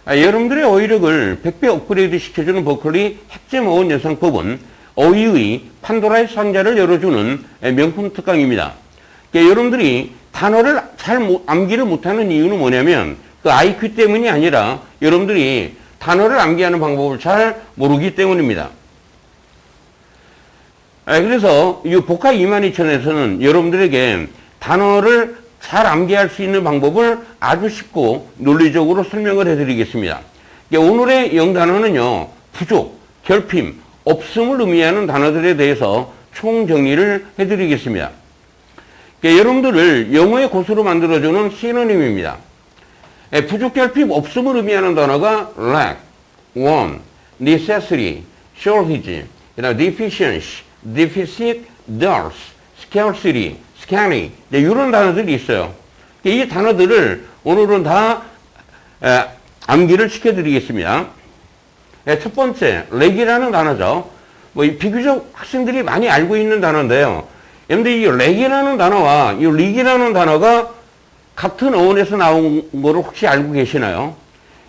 여러분들의 어휘력을 100배 업그레이드 시켜주는 버클리 핵제 어원 연상법은 어휘의 판도라의 상자를 열어주는 명품 특강입니다. 여러분들이 단어를 잘 암기를 못하는 이유는 뭐냐면 그 IQ 때문이 아니라 여러분들이 단어를 암기하는 방법을 잘 모르기 때문입니다. 그래서 이 복화 22,000에서는 여러분들에게 단어를 잘 암기할 수 있는 방법을 아주 쉽고 논리적으로 설명을 해드리겠습니다. 오늘의 영단어는요, 부족, 결핍, 없음을 의미하는 단어들에 대해서 총정리를 해드리겠습니다. 여러분들을 영어의 고수로 만들어주는 시노님입니다. 부족, 결핍, 없음을 의미하는 단어가 lack, want, necessity, shortage, deficiency, deficit, dearth, scarcity, scanny, 이런 단어들이 있어요. 이 단어들을 오늘은 다 암기를 시켜드리겠습니다. 첫 번째, 렉이라는 단어죠. 비교적 학생들이 많이 알고 있는 단어인데요. 그런데 이 렉이라는 단어와 이 릭이라는 단어가 같은 어원에서 나온 거를 혹시 알고 계시나요?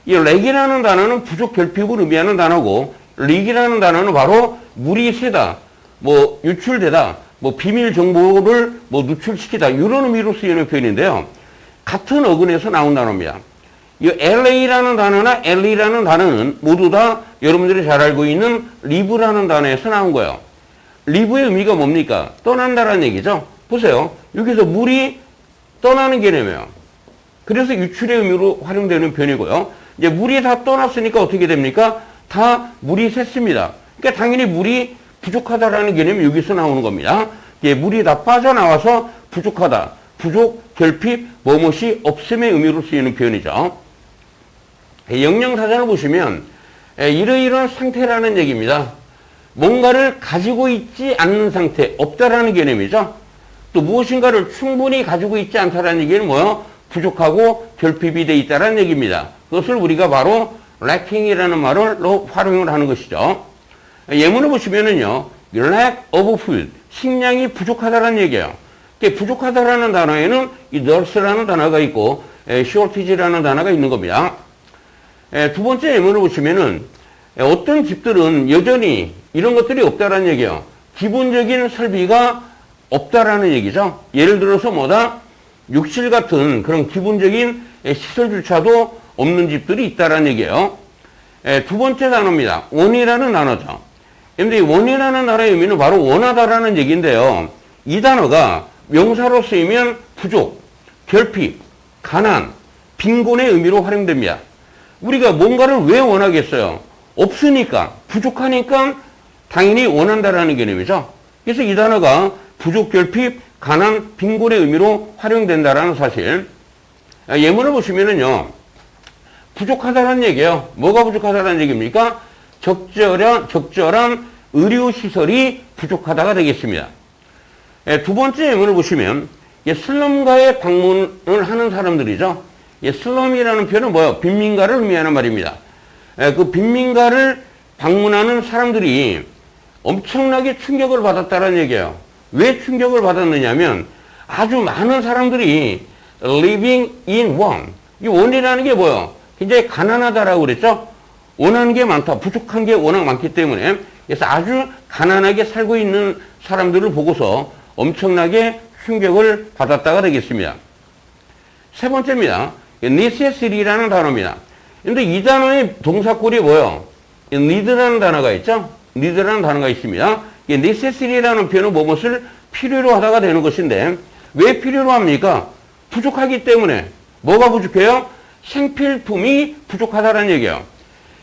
이 렉이라는 단어는 부족, 결핍을 의미하는 단어고, 릭이라는 단어는 바로 물이 새다, 유출되다, 비밀 정보를 누출시키다, 이런 의미로 쓰이는 표현인데요. 같은 어근에서 나온 단어입니다. 이 LA라는 단어나 LE라는 단어는 모두 다 여러분들이 잘 알고 있는 live라는 단어에서 나온 거예요. live의 의미가 뭡니까? 떠난다라는 얘기죠. 보세요. 여기서 물이 떠나는 개념이에요. 그래서 유출의 의미로 활용되는 표현이고요. 이제 물이 다 떠났으니까 어떻게 됩니까? 다 물이 샜습니다. 그러니까 당연히 물이 부족하다라는 개념이 여기서 나오는 겁니다. 물이 다 빠져나와서 부족하다. 부족, 결핍, 뭐뭇이 없음의 의미로 쓰이는 표현이죠. 영영사전을 보시면 이러이러한 상태라는 얘기입니다. 뭔가를 가지고 있지 않는 상태, 없다라는 개념이죠. 또 무엇인가를 충분히 가지고 있지 않다라는 얘기는 뭐요? 부족하고 결핍이 돼 있다라는 얘기입니다. 그것을 우리가 바로 lacking이라는 말을 활용을 하는 것이죠. 예문을 보시면은요, lack of food, 식량이 부족하다라는 얘기예요. 부족하다라는 단어에는 이 nurse라는 단어가 있고, shortage라는 단어가 있는 겁니다. 두 번째 예문을 보시면은, 어떤 집들은 여전히 이런 것들이 없다라는 얘기예요. 기본적인 설비가 없다라는 얘기죠. 예를 들어서 욕실 같은 그런 기본적인 시설조차도 없는 집들이 있다라는 얘기예요. 두 번째 단어입니다. 원이라는 단어죠. 그런데 이 원이라는 단어의 의미는 바로 원하다라는 얘기인데요. 이 단어가 명사로 쓰이면 부족, 결핍, 가난, 빈곤의 의미로 활용됩니다. 우리가 뭔가를 왜 원하겠어요? 없으니까, 부족하니까 당연히 원한다라는 개념이죠. 그래서 이 단어가 부족, 결핍, 가난, 빈곤의 의미로 활용된다라는 사실. 예문을 보시면은요, 부족하다라는 얘기예요. 뭐가 부족하다라는 얘기입니까? 적절한 의료시설이 부족하다가 되겠습니다. 두 번째 예문을 보시면 슬럼가에 방문을 하는 사람들이죠. 슬럼이라는 표현은 뭐예요? 빈민가를 의미하는 말입니다. 그 빈민가를 방문하는 사람들이 엄청나게 충격을 받았다는 얘기예요. 왜 충격을 받았느냐면 아주 많은 사람들이 living in want. 이 원이라는 게 뭐예요? 굉장히 가난하다라고 그랬죠? 원하는 게 많다. 부족한 게 워낙 많기 때문에 그래서 아주 가난하게 살고 있는 사람들을 보고서 엄청나게 충격을 받았다가 되겠습니다. 세 번째입니다. necessity라는 단어입니다. 근데 이 단어의 동사꼴이 뭐예요? need라는 단어가 있죠? need라는 단어가 있습니다. necessity라는 표현은 무엇을 필요로 하다가 되는 것인데 왜 필요로 합니까? 부족하기 때문에. 뭐가 부족해요? 생필품이 부족하다는 얘기예요.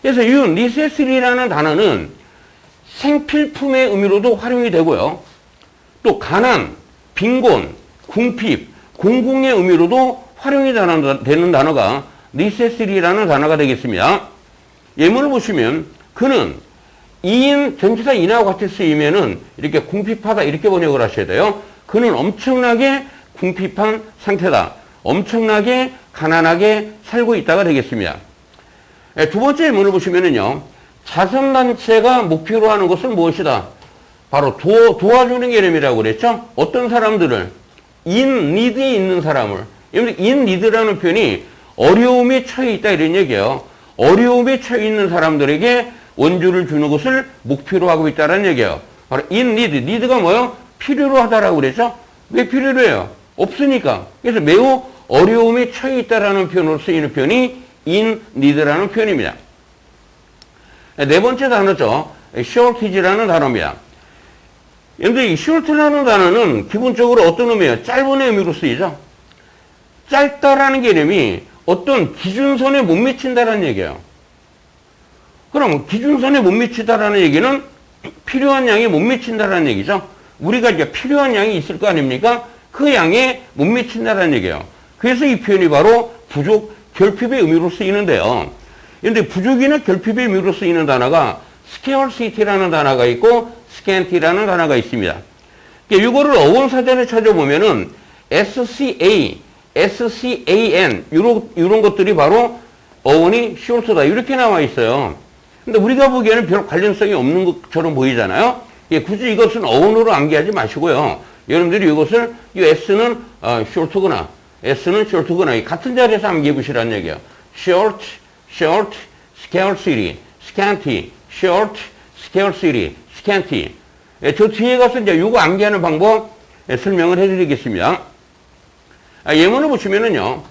그래서 이 necessity라는 단어는 생필품의 의미로도 활용이 되고요. 또 가난, 빈곤, 궁핍, 공공의 의미로도 활용이 되는 단어가 necessity라는 단어가 되겠습니다. 예문을 보시면 그는 이인 전치사 인하고 같이 쓰이면은 이렇게 궁핍하다 이렇게 번역을 하셔야 돼요. 그는 엄청나게 궁핍한 상태다. 엄청나게 가난하게 살고 있다가 되겠습니다. 두 번째 예문을 보시면은요. 자선단체가 목표로 하는 것은 무엇이다? 바로 도와주는 개념이라고 그랬죠? 어떤 사람들을 in need에 있는 사람을 in need라는 표현이 어려움에 처해 있다 이런 얘기예요. 어려움에 처해 있는 사람들에게 원주를 주는 것을 목표로 하고 있다는 얘기예요. 바로 in need. need가 뭐예요? 필요로 하다라고 그랬죠? 왜 필요로 해요? 없으니까. 그래서 매우 어려움에 처해 있다라는 표현으로 쓰이는 표현이 in need라는 표현입니다. 네 번째 단어죠. shortage라는 단어입니다. 그런데 이 short라는 단어는 기본적으로 어떤 의미예요? 짧은 의미로 쓰이죠. 짧다라는 개념이 어떤 기준선에 못 미친다라는 얘기예요. 그럼 기준선에 못 미치다라는 얘기는 필요한 양에 못 미친다라는 얘기죠. 우리가 이제 필요한 양이 있을 거 아닙니까? 그 양에 못 미친다라는 얘기예요. 그래서 이 표현이 바로 부족, 결핍의 의미로 쓰이는데요. 그런데 부족이나 결핍의 의미로 쓰이는 단어가 scarcity라는 단어가 있고 scanty라는 단어가 있습니다. 이거를 어원사전에 찾아보면은 SCA, SCAN 이런 것들이 바로 어원이 short다 이렇게 나와 있어요. 근데 우리가 보기에는 별 관련성이 없는 것처럼 보이잖아요. 굳이 이것은 어원으로 암기하지 마시고요. 여러분들이 이것을 이 S는 short구나, S는 short구나 같은 자리에서 암기해 보시라는 얘기예요. short, short, scarcity, scanty, short, scarcity, scanty. 저 뒤에 가서 이제 이거 암기하는 방법 설명을 해드리겠습니다. 예문을 보시면은요,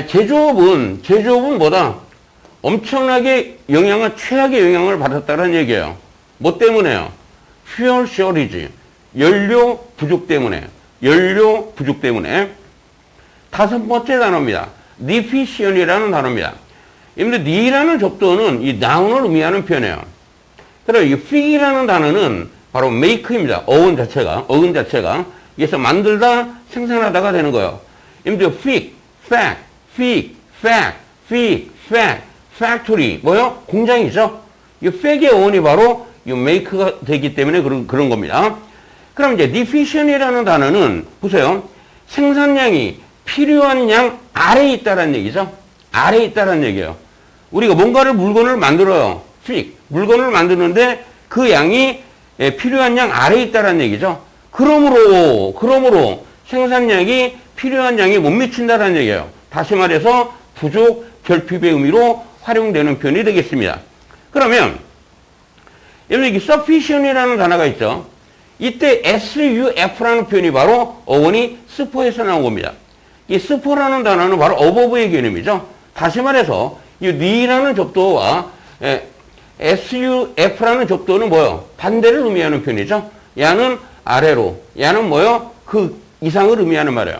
제조업은 뭐다? 엄청나게 최악의 영향을 받았다는 얘기예요. 뭐 때문에요? fuel shortage, 연료 부족 때문에. 다섯 번째 단어입니다. deficient이라는 단어입니다. 근데 ne라는 접두어는 이 noun을 의미하는 표현이에요. 그리고 이 fig이라는 단어는 바로 make입니다. 어근 자체가. 그래서 만들다, 생산하다가 되는 거예요. 근데 factory, 뭐요? 공장이죠? 이 fac의 어원이 바로 이 make가 되기 때문에 그런 겁니다. 그럼 이제 deficient이라는 단어는, 보세요. 생산량이 필요한 양 아래에 있다는 얘기죠? 아래에 있다는 얘기예요. 우리가 물건을 만들어요. 물건을 만드는데 그 양이 필요한 양 아래에 있다는 얘기죠. 그러므로 생산량이 필요한 양에 못 미친다는 얘기예요. 다시 말해서 부족, 결핍의 의미로 활용되는 표현이 되겠습니다. 그러면 여기 sufficient이라는 단어가 있죠. 이때 SUF라는 표현이 바로 어원이 스포에서 나온 겁니다. 이 스포라는 단어는 바로 above의 개념이죠. 다시 말해서 이 ne라는 접두어와 SUF라는 접두어는 뭐예요? 반대를 의미하는 표현이죠. 야는 아래로, 야는 뭐예요? 그 이상을 의미하는 말이에요.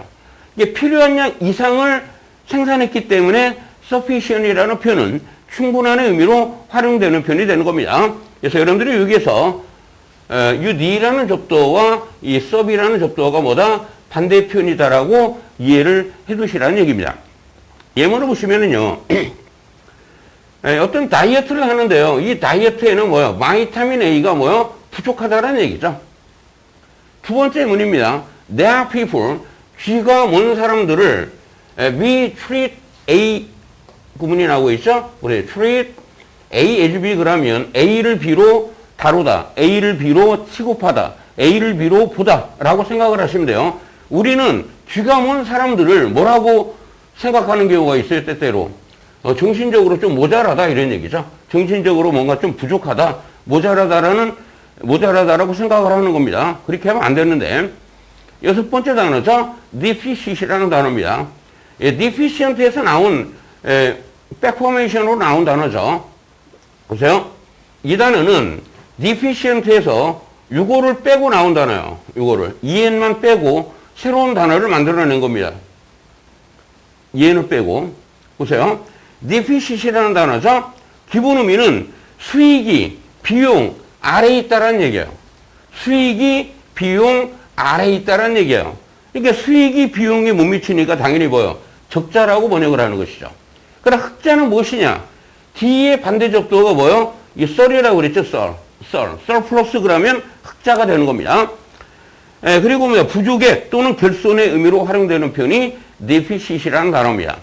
이게 필요한 양 이상을 생산했기 때문에 sufficient이라는 표현은 충분한의 의미로 활용되는 표현이 되는 겁니다. 그래서 여러분들이 여기에서 이 ne라는 접두어와 이 sub이라는 접두어가 뭐다? 반대 표현이다라고 이해를 해두시라는 얘기입니다. 예문을 보시면은요, 어떤 다이어트를 하는데요. 이 다이어트에는 뭐요? 바이타민 A가 뭐요? 부족하다라는 얘기죠. 두 번째 문입니다. There are people, 쥐가 먼 사람들을 we treat A 구문이 나오고 있죠? 우리 treat A as B 그러면 A를 B로 다루다, A를 B로 취급하다, A를 B로 보다 라고 생각을 하시면 돼요. 우리는 쥐가 먼 사람들을 뭐라고 생각하는 경우가 있어요, 때때로. 정신적으로 좀 모자라다 이런 얘기죠. 정신적으로 뭔가 좀 부족하다, 모자라다라고 생각을 하는 겁니다. 그렇게 하면 안 되는데. 여섯 번째 단어죠. deficient이라는 단어입니다. deficient에서 나온 백포메이션으로 나온 단어죠. 보세요. 이 단어는 deficient에서 요거를 빼고 나온 단어예요. 요거를 EN만 빼고 새로운 단어를 만들어낸 겁니다. EN을 빼고 보세요. deficit이라는 단어죠. 기본 의미는 수익이 비용 아래에 있다라는 얘기예요. 수익이 비용 아래에 있다라는 얘기예요. 그러니까 수익이 비용에 못 미치니까 당연히 뭐예요? 적자라고 번역을 하는 것이죠. 그럼 흑자는 무엇이냐? D의 반대 접두어가 뭐예요? 이 썰이라고 그랬죠, 썰 플러스 그러면 흑자가 되는 겁니다. 그리고 뭐 부족액 또는 결손의 의미로 활용되는 표현이 deficit이라는 단어입니다.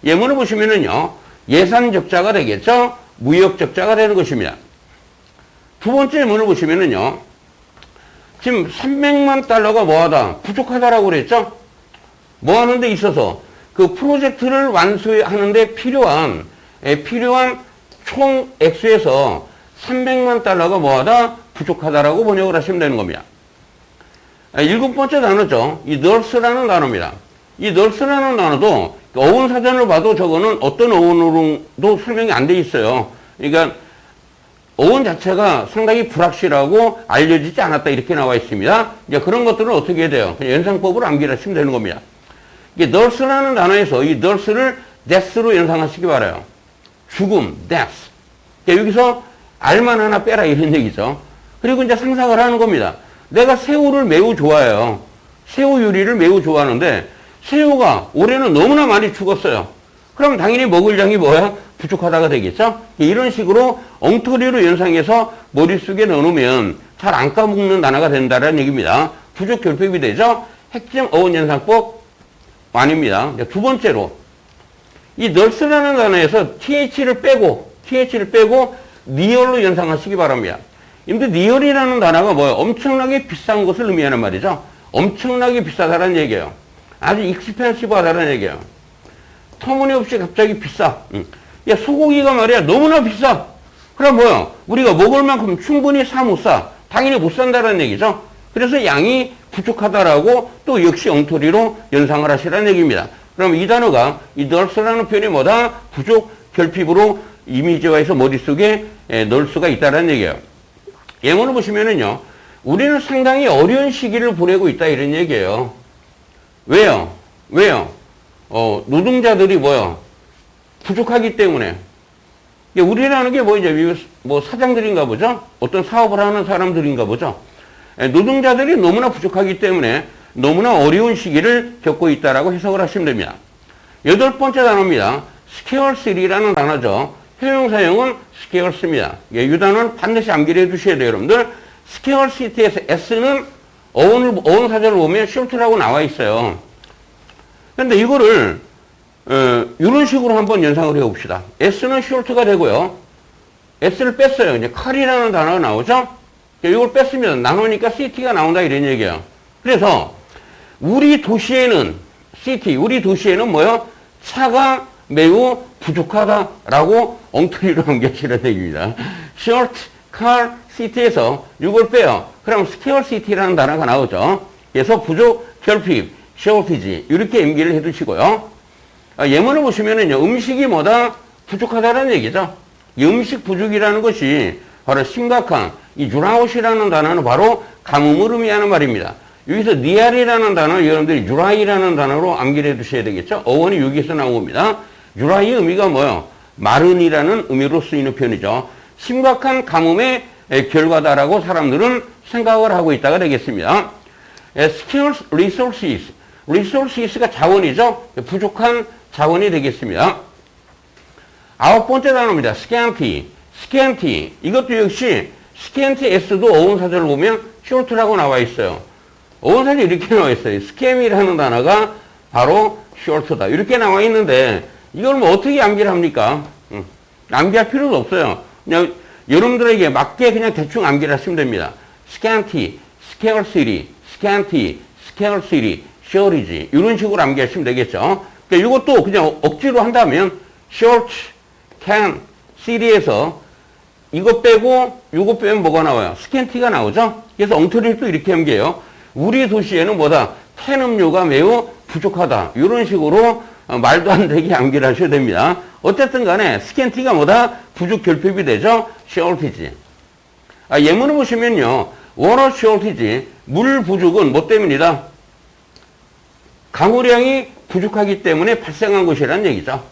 예문을 보시면은요, 예산 적자가 되겠죠? 무역 적자가 되는 것입니다. 두 번째 예문을 보시면은요, 지금 300만 달러가 뭐하다? 부족하다라고 그랬죠? 뭐 하는 데 있어서 그 프로젝트를 완수하는 데 필요한 필요한 총 액수에서 300만 달러가 뭐하다? 부족하다라고 번역을 하시면 되는 겁니다. 7번째 단어죠. 이 nurse라는 단어입니다. 이 nurse라는 단어도 어원 사전을 봐도 저거는 어떤 어원으로도 설명이 안 돼 있어요. 그러니까 어원 자체가 상당히 불확실하고 알려지지 않았다 이렇게 나와 있습니다. 이제 그런 것들은 어떻게 해야 돼요? 그냥 연상법으로 암기를 하시면 되는 겁니다. 이게 nurse라는 단어에서 이 nurse를 death로 연상하시기 바라요. 죽음, death. 그러니까 여기서 알만 하나 빼라 이런 얘기죠. 그리고 이제 상상을 하는 겁니다. 내가 새우를 매우 좋아해요. 새우 요리를 매우 좋아하는데 새우가 올해는 너무나 많이 죽었어요. 그럼 당연히 먹을 양이 뭐야? 부족하다가 되겠죠? 이런 식으로 엉터리로 연상해서 머릿속에 넣어놓으면 잘 안 까먹는 단어가 된다는 얘기입니다. 부족 결핍이 되죠? 핵심 어원 연상법 아닙니다. 두 번째로 이 nurse라는 단어에서 th를 빼고 near로 연상하시기 바랍니다. 근데 near이라는 단어가 뭐예요? 엄청나게 비싼 것을 의미하는 말이죠. 엄청나게 비싸다는 얘기예요. 아주 expensive하다는 얘기예요. 터무니없이 갑자기 비싸. 야, 소고기가 말이야 너무나 비싸. 그럼 뭐야? 우리가 먹을 만큼 충분히 사 못 사. 당연히 못 산다는 얘기죠. 그래서 양이 부족하다라고 또 역시 엉터리로 연상을 하시라는 얘기입니다. 그럼 이 단어가 이 nurse라는 표현이 뭐다? 부족 결핍으로 이미지화해서 머릿속에 넣을 수가 있다는 얘기예요. 예문을 보시면은요. 우리는 상당히 어려운 시기를 보내고 있다 이런 얘기예요. 왜요? 노동자들이 뭐요? 부족하기 때문에. 우리라는 게 뭐 이제 뭐 사장들인가 보죠? 어떤 사업을 하는 사람들인가 보죠? 노동자들이 너무나 부족하기 때문에 너무나 어려운 시기를 겪고 있다라고 해석을 하시면 됩니다. 8번째 단어입니다. scarce라는 단어죠. 효용사용은 scarce입니다. 이 단어는 반드시 암기를 해두셔야 돼요, 여러분들. scarcity에서 s는 어원 사전을 보면 short라고 나와 있어요. 근데 이거를 이런 식으로 한번 연상을 해봅시다. s는 short가 되고요. s를 뺐어요. 이제 칼이라는 단어가 나오죠. 이걸 뺐으면 나누니까 city가 나온다 이런 얘기예요. 그래서 우리 도시에는 뭐요? 차가 매우 부족하다라고 엉터리로 암기하시라는 얘기입니다. short car city에서 이걸 빼요. 그럼 scarcity라는 단어가 나오죠. 그래서 부족, 결핍, shortage 이렇게 암기를 해두시고요. 예문을 보시면은요, 음식이 뭐다? 부족하다는 얘기죠. 이 음식 부족이라는 것이 바로 심각한 이 drough이라는 단어는 바로 가뭄을 의미하는 말입니다. 여기서 near이라는 단어 여러분들이 dry라는 단어로 암기를 해두셔야 되겠죠. 어원이 여기서 나온 겁니다. dry의 의미가 뭐예요? 마른이라는 의미로 쓰이는 표현이죠. 심각한 가뭄의 결과다라고 사람들은 생각을 하고 있다가 되겠습니다. scarce resources가 자원이죠. 부족한 자원이 되겠습니다. 9번째 단어입니다. scanty. 이것도 역시 scanty s도 어원사전을 보면 short라고 나와 있어요. 어원사전이 이렇게 나와 있어요. scam이라는 단어가 바로 short다. 이렇게 나와 있는데 이걸 뭐 어떻게 암기를 합니까? 암기할 필요도 없어요. 그냥 여러분들에게 맞게 그냥 대충 암기를 하시면 됩니다. scanty, scarcity, shortage 이런 식으로 암기하시면 되겠죠. 그러니까 이것도 그냥 억지로 한다면 short, can, city에서 이거 빼고 이거 빼면 뭐가 나와요? scanty가 나오죠. 그래서 엉터리를 또 이렇게 암기해요. 우리 도시에는 뭐다? 탄 음료가 매우 부족하다. 이런 식으로 말도 안 되게 암기를 하셔야 됩니다. 어쨌든 간에 scanty가 뭐다? 부족 결핍이 되죠. shortage. 예문을 보시면요. water shortage, 물 부족은 뭐 때문이다? 강우량이 부족하기 때문에 발생한 것이라는 얘기죠.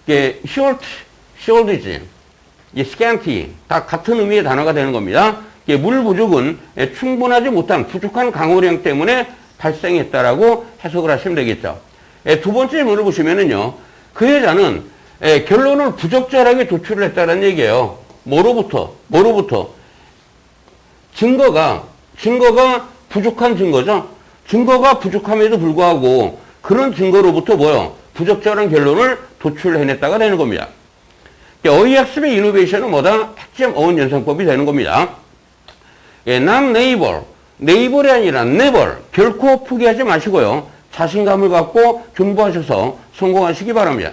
shortage, scanty 다 같은 의미의 단어가 되는 겁니다. 물 부족은 충분하지 못한 부족한 강우량 때문에 발생했다라고 해석을 하시면 되겠죠. 두 번째 문을 보시면은요, 그 여자는 결론을 부적절하게 도출을 했다는 얘기예요. 뭐로부터? 증거가 부족한 증거죠. 증거가 부족함에도 불구하고 그런 증거로부터 뭐요? 부적절한 결론을 도출해냈다가 되는 겁니다. 어휘학습의 이노베이션은 뭐다? 핵심 어원 연상법이 되는 겁니다. not neighbor이 아니라 never, 결코 포기하지 마시고요. 자신감을 갖고 존버하셔서 성공하시기 바랍니다.